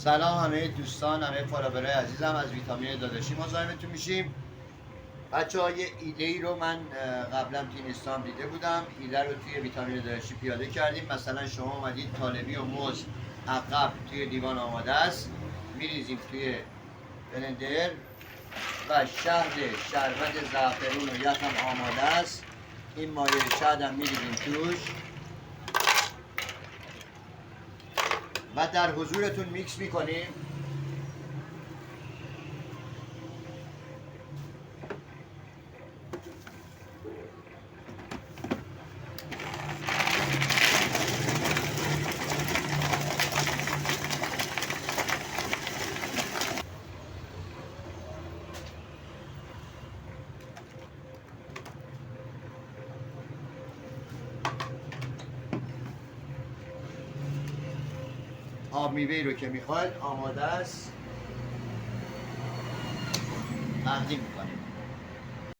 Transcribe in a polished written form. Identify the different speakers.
Speaker 1: سلام همه دوستان، همه فالوورای عزیزم. از ویتامین داداشی مزاحمتون میشیم. بچه ها یه ایده ای رو من قبلا تو اینستام دیده بودم. ایده رو توی ویتامین داداشی پیاده کردیم. مثلا شما اومدید طالبی و موز عقب توی لیوان آماده است، میریزیم توی بلندر و شربت زعفرون و یخم آماده است. این مایه شهد هم میریزیم توش و در حضورتون میکس میکنیم. آب میوه‌ای رو که میخواید آماده است، تقدیم میکنیم.